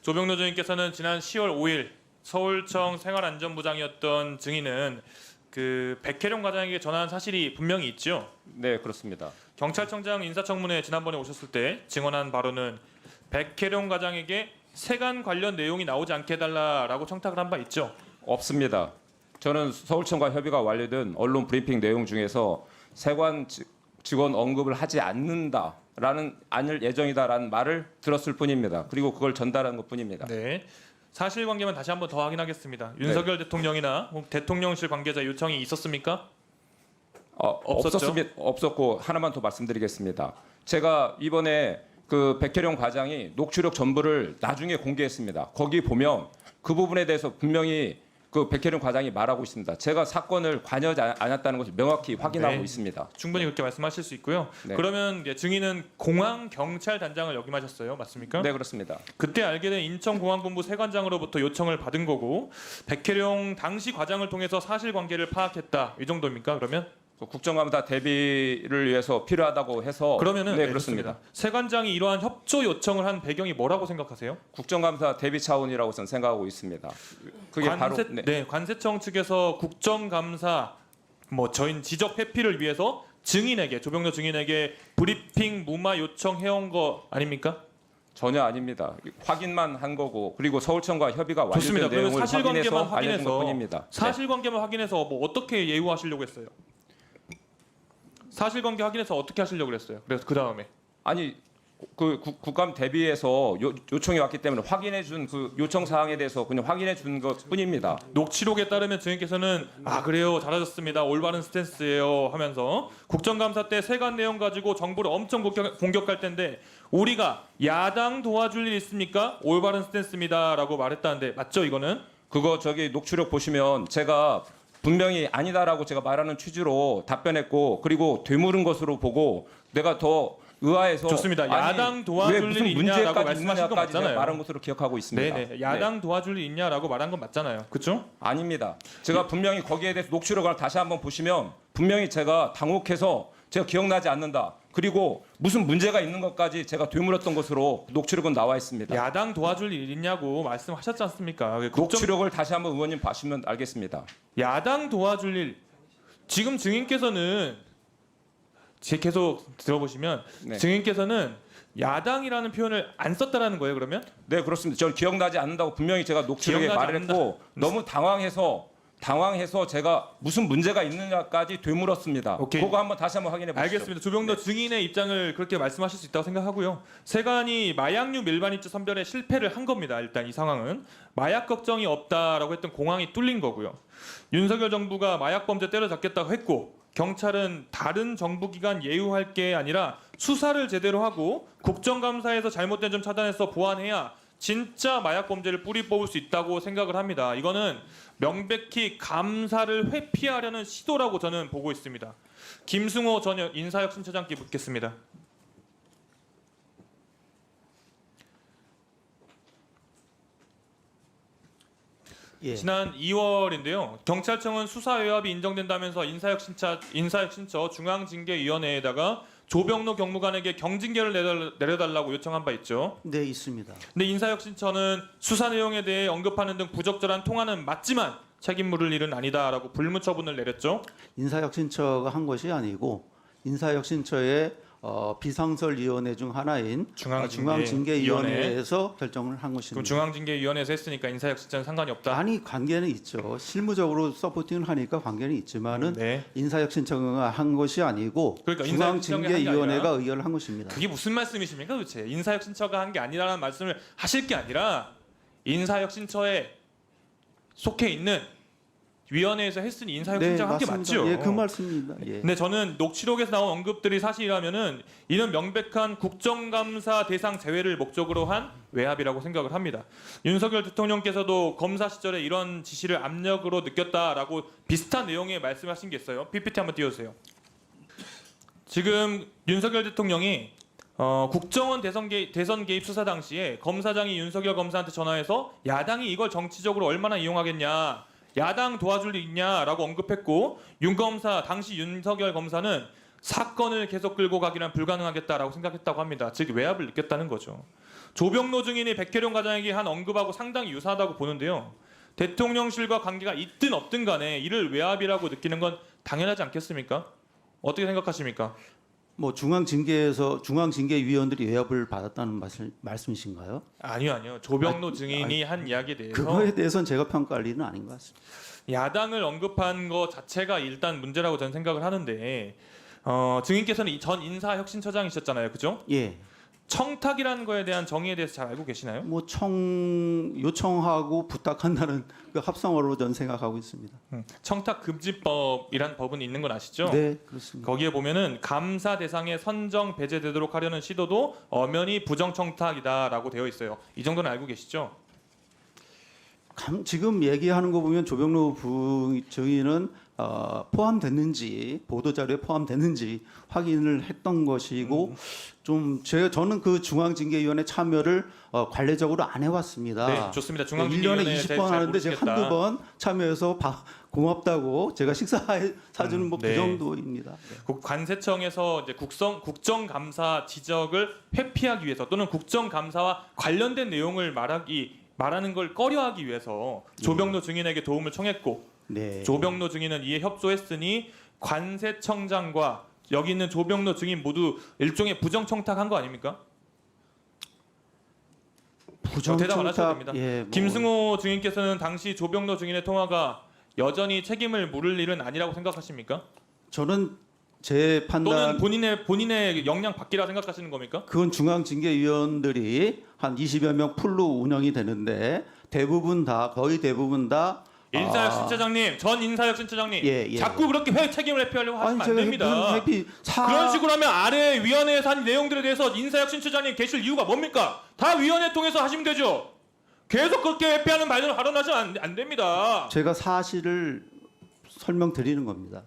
조병노 증인께서는 지난 10월 5일 서울청 생활안전부장이었던 증인은 그 백혜령 과장에게 전화한 사실이 분명히 있죠. 네, 그렇습니다. 경찰청장 인사청문회 지난번에 오셨을 때 증언한 바로는 백혜령 과장에게 세관 관련 내용이 나오지 않게 해달라라고 청탁을 한 바 있죠. 없습니다. 저는 서울청과 협의가 완료된 언론 브리핑 내용 중에서 세관 직원 언급을 하지 않을 예정이다라는 말을 들었을 뿐입니다. 그리고 그걸 전달한 것뿐입니다. 네. 사실관계만 다시 한번 더 확인하겠습니다. 윤석열 대통령이나 대통령실 관계자 요청이 있었습니까? 없었죠? 없었고 하나만 더 말씀드리겠습니다. 제가 이번에 그 백혜령 과장이 녹취록 전부를 나중에 공개했습니다. 거기 보면 그 부분에 대해서 분명히 그 백혜령 과장이 말하고 있습니다. 제가 사건을 관여하지 않았다는 것을 명확히 확인하고 네. 있습니다. 충분히 그렇게 말씀하실 수 있고요. 네. 그러면 이제 증인은 공항경찰단장을 역임하셨어요. 맞습니까? 네, 그렇습니다. 그때 알게 된 인천공안본부 세관장으로부터 요청을 받은 거고 백혜령 당시 과장을 통해서 사실관계를 파악했다. 이 정도입니까? 그러면? 국정감사 대비를 위해서 필요하다고 해서 그러면은 네, 그렇습니다. 세관장이 이러한 협조 요청을 한 배경이 뭐라고 생각하세요? 국정감사 대비 차원이라고 저는 생각하고 있습니다. 그게 바로 관세청 측에서 국정감사 저희 지적 회피를 위해서 증인에게 조병노 증인에게 브리핑 무마 요청해온 거 아닙니까? 전혀 아닙니다. 확인만 한 거고 그리고 서울청과 협의가 좋습니다. 완료된 그러면 내용을 사실관계만 확인해서 알려준 확인해서 것뿐입니다. 사실관계만 확인해서 어떻게 예우하시려고 했어요? 사실관계 확인해서 어떻게 하시려고 했어요? 그래서 그 다음에 아니 그 국감 대비해서 요청이 왔기 때문에 확인해 준 그 요청 사항에 대해서 그냥 확인해 준 것뿐입니다. 녹취록에 따르면 증인께서는 그래요 잘하셨습니다 올바른 스탠스예요 하면서 국정감사 때 세관 내용 가지고 정부를 엄청 공격할 텐데 우리가 야당 도와줄 일 있습니까? 올바른 스탠스입니다라고 말했다는데 맞죠 이거는? 그거 저기 녹취록 보시면 제가 분명히 아니다라고 제가 말하는 취지로 답변했고 그리고 되물은 것으로 보고 내가 더 의아해서 좋습니다. 야당 도와줄 일 있냐라고 말씀하신 거 맞잖아요. 말한 것으로 기억하고 있습니다. 네네. 야당 도와줄 일 있냐라고 말한 건 맞잖아요. 그렇죠? 아닙니다. 제가 분명히 거기에 대해서 녹취록을 다시 한번 보시면 분명히 제가 당혹해서 제가 기억나지 않는다. 그리고 무슨 문제가 있는 것까지 제가 되물었던 것으로 녹취록은 나와 있습니다. 야당 도와줄 일 있냐고 말씀하셨지 않습니까? 녹취록을 다시 한번 의원님 보시면 알겠습니다. 야당 도와줄 일 지금 증인께서는 계속 들어보시면 네. 증인께서는 야당이라는 표현을 안 썼다라는 거예요. 그러면? 네, 그렇습니다. 저는 기억나지 않는다고 분명히 제가 녹취록에 말했고 너무 당황해서 제가 무슨 문제가 있느냐까지 되물었습니다. 오케이. 그거 다시 한번 확인해 보시죠. 알겠습니다. 조병노 증인의 입장을 그렇게 말씀하실 수 있다고 생각하고요. 세관이 마약류 밀반 입주 선별에 실패를 한 겁니다. 일단 이 상황은 마약 걱정이 없다라고 했던 공항이 뚫린 거고요. 윤석열 정부가 마약 범죄 때려잡겠다고 했고 경찰은 다른 정부기관 예우할 게 아니라 수사를 제대로 하고 국정감사에서 잘못된 점 차단해서 보완해야 진짜 마약 범죄를 뿌리 뽑을 수 있다고 생각을 합니다. 이거는 명백히 감사를 회피하려는 시도라고 저는 보고 있습니다. 김승호 전 인사혁신처장께 묻겠습니다. 예. 지난 2월인데요. 경찰청은 수사 외압이 인정된다면서 인사혁신처 중앙징계위원회에다가 조병노 경무관에게 경징계를 내려달라고 요청한 바 있죠. 네, 있습니다. 근데 인사혁신처는 수사 내용에 대해 언급하는 등 부적절한 통화는 맞지만 책임 물을 일은 아니다라고 불무처분을 내렸죠. 인사혁신처가 한 것이 아니고 인사혁신처의 비상설위원회 중 하나인 중앙징계위원회에서 결정을 한 그럼 것입니다. 중앙징계위원회에서 했으니까 인사혁신처는 상관이 없다. 아니 관계는 있죠. 실무적으로 서포팅을 하니까 관계는 있지만은 네. 인사혁신처가 한 것이 아니고 그러니까 인사혁신처가 한게 중앙징계위원회가 아니라 의결을 한 것입니다. 그게 무슨 말씀이십니까 도대체? 인사혁신처가 한 게 아니라는 말씀을 하실 게 아니라 인사혁신처에 속해 있는 위원회에서 했으니 인사혁신처가 한 게 맞습니다. 맞죠. 예, 그 말씀입니다. 예. 근데 저는 녹취록에서 나온 언급들이 사실이라면은 이는 명백한 국정감사 대상 제외를 목적으로 한 외압이라고 생각을 합니다. 윤석열 대통령께서도 검사 시절에 이런 지시를 압력으로 느꼈다라고 비슷한 내용의 말씀하신 게 있어요. PPT 한번 띄워주세요. 지금 윤석열 대통령이 국정원 대선 개입 수사 당시에 검사장이 윤석열 검사한테 전화해서 야당이 이걸 정치적으로 얼마나 이용하겠냐, 야당 도와줄 일 있냐라고 언급했고 윤 검사 당시 윤석열 검사는 사건을 계속 끌고 가기란 불가능하겠다라고 생각했다고 합니다. 즉 외압을 느꼈다는 거죠. 조병로 증인이 백혜령 과장에게 한 언급하고 상당히 유사하다고 보는데요. 대통령실과 관계가 있든 없든 간에 이를 외압이라고 느끼는 건 당연하지 않겠습니까? 어떻게 생각하십니까? 뭐 중앙징계위원들이 외압을 받았다는 말씀이신가요? 아니요. 조병로 증인이 한 이야기에 대해서 그거에 대해서는 제가 평가할 일은 아닌 것 같습니다. 야당을 언급한 것 자체가 일단 문제라고 저는 생각을 하는데 증인께서는 전 인사혁신처장이셨잖아요, 그죠? 예. 청탁이라는 거에 대한 정의에 대해서 잘 알고 계시나요? 뭐 요청하고 부탁한다는 그 합성어로 저는 생각하고 있습니다. 청탁 금지법이란 법은 있는 건 아시죠? 네, 그렇습니다. 거기에 보면은 감사 대상에 선정 배제되도록 하려는 시도도 엄연히 부정청탁이다라고 되어 있어요. 이 정도는 알고 계시죠? 지금 얘기하는 거 보면 조병로 증인은 포함됐는지 보도 자료에 포함됐는지 확인을 했던 것이고 저는 그 중앙징계위원회 참여를 관례적으로 안 해왔습니다. 네, 좋습니다. 1년에 중앙징계위원회 20번 하는데 제가 한두 번 참여해서 고맙다고 제가 식사 사주는 뭐 그 네. 정도입니다. 관세청에서 이제 국정감사 지적을 회피하기 위해서 또는 국정감사와 관련된 내용을 말하는 걸 꺼려하기 위해서 조병로 증인에게 도움을 청했고 네. 조병로 증인은 이에 협조했으니 관세청장과 여기 있는 조병로 증인 모두 일종의 부정청탁한 거 아닙니까? 대답 안 하셔도 됩니다. 예, 뭐 김승호 증인께서는 당시 조병로 증인의 통화가 여전히 책임을 물을 일은 아니라고 생각하십니까? 저는 제 판단 또는 본인의 역량 밖이라 생각하시는 겁니까? 그건 중앙징계위원들이 한 20여 명 풀로 운영이 되는데 거의 대부분 다 인사혁신처장님, 전 인사혁신처장님, 예. 자꾸 그렇게 책임을 회피하려고 하시면 안 됩니다. 그런 식으로 하면 아래 위원회에서 한 내용들에 대해서 인사혁신처장님 계실 이유가 뭡니까? 다 위원회 통해서 하시면 되죠. 계속 그렇게 회피하는 발언을 발언하시면 안 됩니다. 제가 사실을 설명드리는 겁니다.